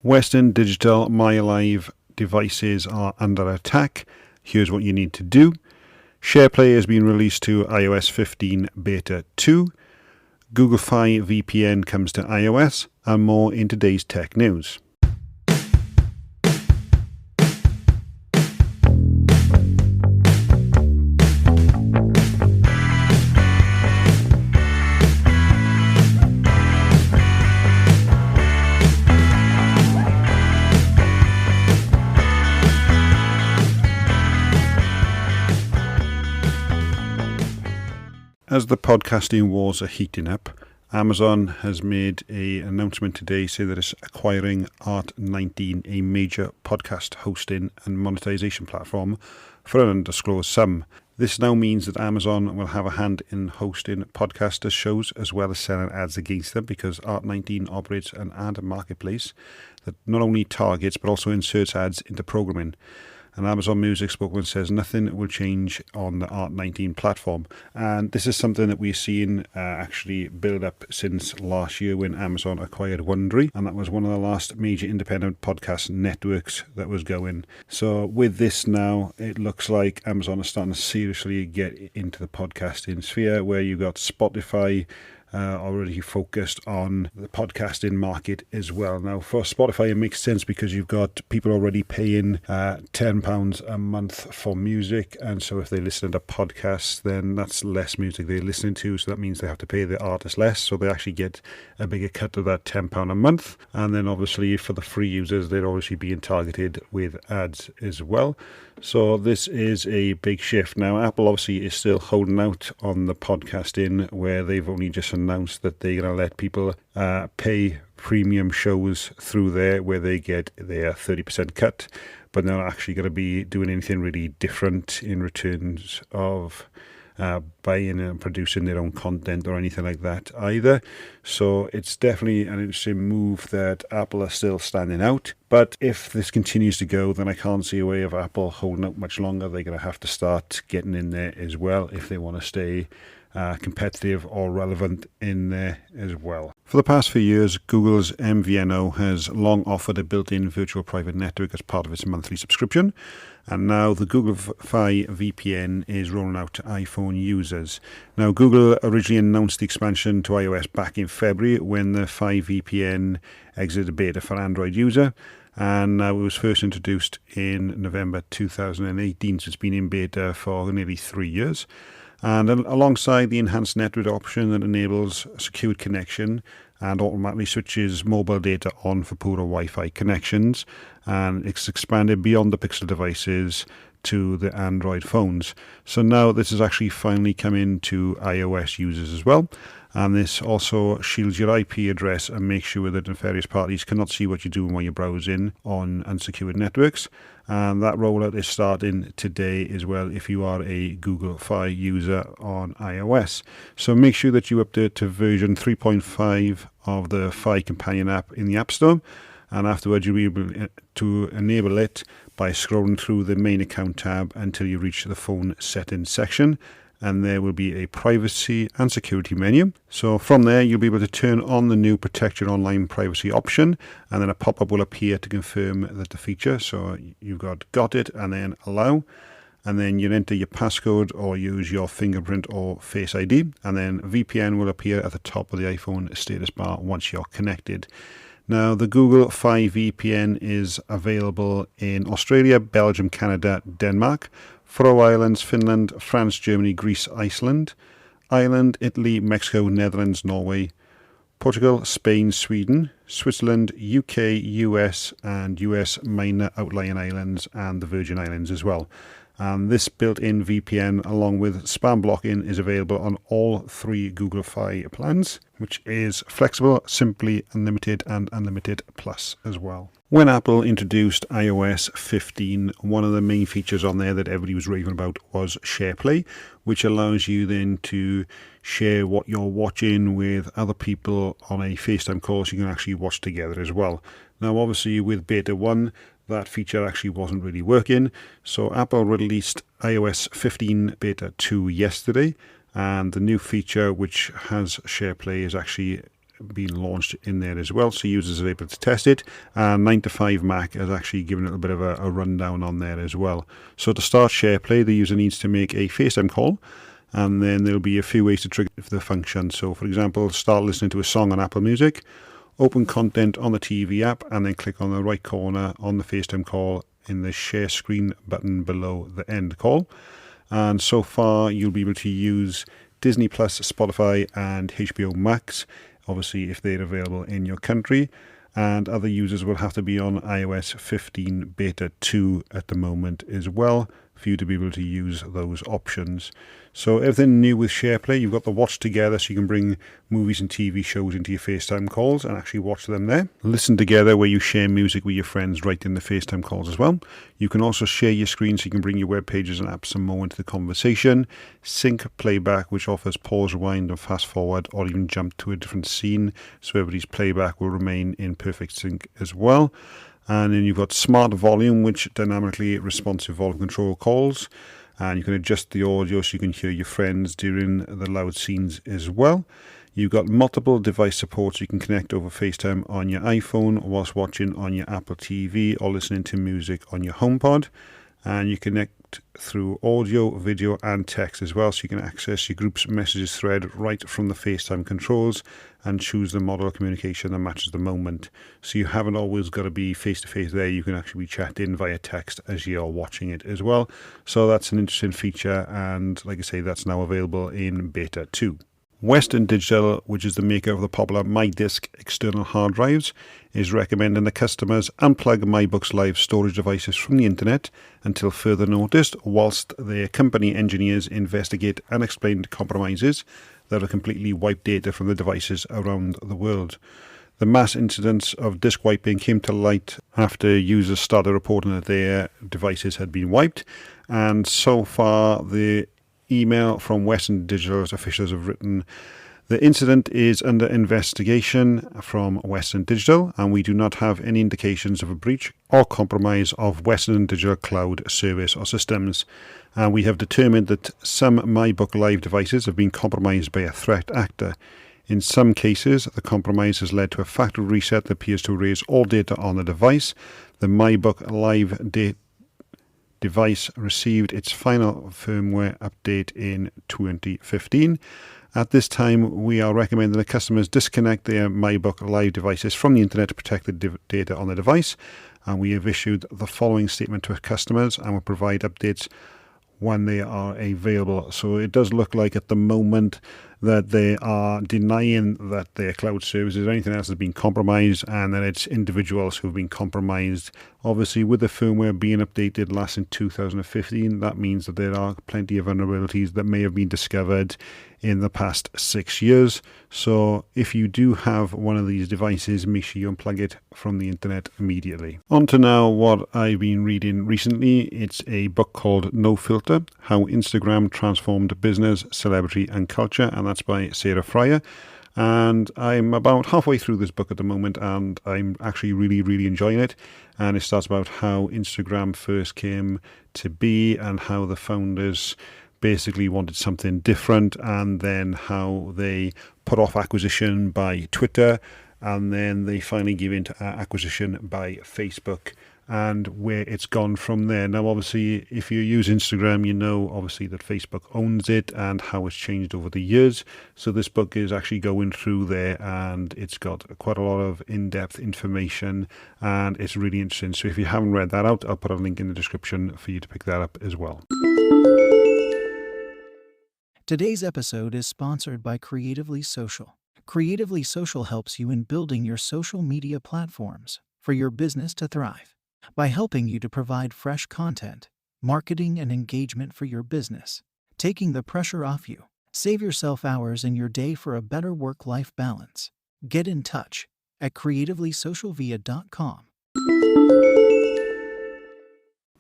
Western Digital MyLive devices are under attack. Here's what you need to do. SharePlay has been released to iOS 15 Beta 2. Google FI VPN comes to iOS, and more in today's tech news. As the podcasting wars are heating up, Amazon has made an announcement today saying that it's acquiring Art19, a major podcast hosting and monetization platform, for an undisclosed sum. This now means that Amazon will have a hand in hosting podcasters' shows as well as selling ads against them, because Art19 operates an ad marketplace that not only targets but also inserts ads into programming. And Amazon Music spokesman says nothing will change on the Art19 platform. And this is something that we've seen actually build up since last year when Amazon acquired Wondery. And that was one of the last major independent podcast networks that was going. So with this now, it looks like Amazon is starting to seriously get into the podcasting sphere, where you've got Spotify already focused on the podcasting market as well. Now, for Spotify, it makes sense because you've got people already paying £10 a month for music, and so if they listen to podcasts, then that's less music they're listening to, so that means they have to pay the artist less, so they actually get a bigger cut of that £10 a month. And then obviously for the free users, they're obviously being targeted with ads as well. So this is a big shift. Now, Apple obviously is still holding out on the podcasting, where they've only just announced that they're going to let people pay premium shows through there, where they get their 30% cut, but they're not actually going to be doing anything really different in returns of buying and producing their own content or anything like that either. So it's definitely an interesting move that Apple are still standing out. But if this continues to go, then I can't see a way of Apple holding out much longer. They're going to have to start getting in there as well if they want to stay competitive or relevant in there as well. For the past few years, Google's MVNO has long offered a built-in virtual private network as part of its monthly subscription, and now the Google FI VPN is rolling out to iPhone users. Now, Google originally announced the expansion to iOS back in February when the FI VPN exited beta for Android user, and it was first introduced in November 2018, so it's been in beta for nearly 3 years. And alongside the enhanced network option that enables secured connection and automatically switches mobile data on for poorer Wi-Fi connections, and it's expanded beyond the Pixel devices to the Android phones. So now this is actually finally come into iOS users as well. And this also shields your IP address and makes sure that nefarious parties cannot see what you're doing while you're browsing on unsecured networks. And that rollout is starting today as well if you are a Google Fi user on iOS. So make sure that you update to version 3.5 of the Fi companion app in the App Store. And afterwards you'll be able to enable it by scrolling through the main account tab until you reach the phone settings section. And there will be a privacy and security menu. So from there, you'll be able to turn on the new Protect Your Online Privacy option, and then a pop-up will appear to confirm that the feature. So you've got it, and then allow, and then you enter your passcode or use your fingerprint or Face ID, and then VPN will appear at the top of the iPhone status bar once you're connected. Now, the Google Fi VPN is available in Australia, Belgium, Canada, Denmark, Faroe Islands, Finland, France, Germany, Greece, Iceland, Ireland, Italy, Mexico, Netherlands, Norway, Portugal, Spain, Sweden, Switzerland, UK, US, and US minor outlying islands, and the Virgin Islands as well. And this built-in VPN along with spam blocking is available on all 3 Google Fi plans, which is flexible, simply unlimited, and unlimited plus as well. When Apple introduced iOS 15, one of the main features on there that everybody was raving about was SharePlay, which allows you then to share what you're watching with other people on a FaceTime call, so you can actually watch together as well. Now, obviously, with Beta 1, that feature actually wasn't really working, so Apple released iOS 15 Beta 2 yesterday, and the new feature which has SharePlay is actually been launched in there as well, so users are able to test it. And 9 to 5 Mac has actually given it a bit of a rundown on there as well. So to start SharePlay, the user needs to make a FaceTime call, and then there'll be a few ways to trigger the function. So for example, start listening to a song on Apple Music, open content on the TV app, and then click on the right corner on the FaceTime call in the share screen button below the end call. And so far you'll be able to use Disney Plus, Spotify and HBO Max, obviously if they're available in your country, and other users will have to be on iOS 15 Beta 2 at the moment as well for you to be able to use those options. So everything new with SharePlay, you've got the watch together, so you can bring movies and TV shows into your FaceTime calls and actually watch them there. Listen together, where you share music with your friends right in the FaceTime calls as well. You can also share your screen, so you can bring your web pages and apps and more into the conversation. Sync playback, which offers pause, rewind and fast forward, or even jump to a different scene, so everybody's playback will remain in perfect sync as well. And then you've got smart volume, which dynamically responsive volume control calls. And you can adjust the audio so you can hear your friends during the loud scenes as well. You've got multiple device support, so you can connect over FaceTime on your iPhone whilst watching on your Apple TV or listening to music on your HomePod. And you connect through audio, video and text as well, so you can access your group's messages thread right from the FaceTime controls and choose the model of communication that matches the moment. So you haven't always got to be face-to-face there. You can actually be chatting via text as you're watching it as well. So that's an interesting feature, and like I say, that's now available in Beta 2. Western Digital, which is the maker of the popular MyDisk external hard drives, is recommending that customers unplug MyBooks Live storage devices from the internet until further notice, whilst their company engineers investigate unexplained compromises that have completely wiped data from the devices around the world. The mass incidents of disk wiping came to light after users started reporting that their devices had been wiped, and so far the email from Western Digital's officials have written, the incident is under investigation from Western Digital, and we do not have any indications of a breach or compromise of Western Digital cloud service or systems. And we have determined that some MyBook Live devices have been compromised by a threat actor. In some cases, the compromise has led to a factory reset that appears to erase all data on the device. The MyBook Live device received its final firmware update in 2015. At this time, we are recommending that customers disconnect their MyBook Live devices from the internet to protect the data on the device. And we have issued the following statement to our customers and will provide updates when they are available. So it does look like at the moment that they are denying that their cloud services or anything else has been compromised, and that it's individuals who have been compromised. Obviously, with the firmware being updated last in 2015, that means that there are plenty of vulnerabilities that may have been discovered in the past 6 years. So if you do have one of these devices, make sure you unplug it from the internet immediately. On to now what I've been reading recently. It's a book called No Filter, How Instagram Transformed Business, Celebrity and Culture, and that's by Sarah Fryer. And I'm about halfway through this book at the moment, and I'm actually really enjoying it. And it starts about how Instagram first came to be and how the founders basically wanted something different, and then how they put off acquisition by Twitter, and then they finally give in to acquisition by Facebook, and where it's gone from there. Now, obviously, if you use Instagram, you know obviously that Facebook owns it and how it's changed over the years. So this book is actually going through there, and it's got quite a lot of in-depth information, and it's really interesting. So if you haven't read that out, I'll put a link in the description for you to pick that up as well. Today's episode is sponsored by Creatively Social. Creatively Social helps you in building your social media platforms for your business to thrive by helping you to provide fresh content, marketing, and engagement for your business, taking the pressure off you. Save yourself hours in your day for a better work-life balance. Get in touch at creativelysocialvia.com.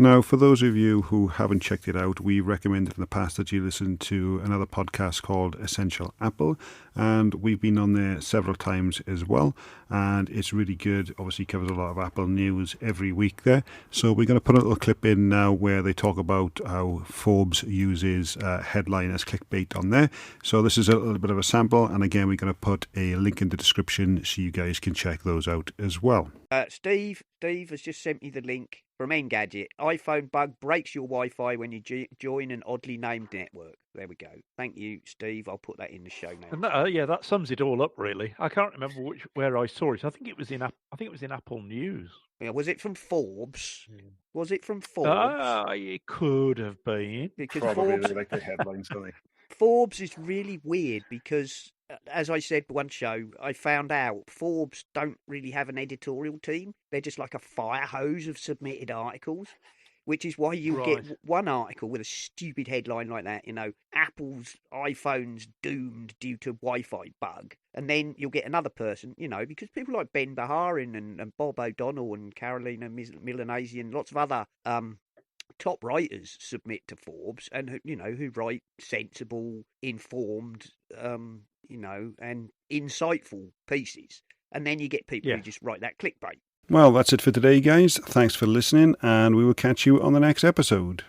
Now, for those of you who haven't checked it out, we recommended in the past that you listen to another podcast called Essential Apple, and we've been on there several times as well, and it's really good. Obviously covers a lot of Apple news every week there. So we're going to put a little clip in now where they talk about how Forbes uses headline as clickbait on there. So this is a little bit of a sample, and again, we're going to put a link in the description so you guys can check those out as well. Steve has just sent me the link from Engadget. iPhone bug breaks your Wi-Fi when you join an oddly named network. There we go. Thank you, Steve. I'll put that in the show notes. And that sums it all up, really. I can't remember where I saw it. I think it was in Apple News. Yeah, was it from Forbes? Was it from Forbes? It could have been. Because Probably Forbes, they like the headlines, don't they? Forbes is really weird because, as I said one show, I found out Forbes don't really have an editorial team. They're just like a fire hose of submitted articles, which is why you get one article with a stupid headline like that, Apple's iPhone's doomed due to Wi-Fi bug. And then you'll get another person, because people like Ben Baharin and Bob O'Donnell and Carolina Milanese and lots of other top writers submit to Forbes and who write sensible, informed, and insightful pieces. And then you get people who just write that clickbait. Well, that's it for today, guys. Thanks for listening, and we will catch you on the next episode.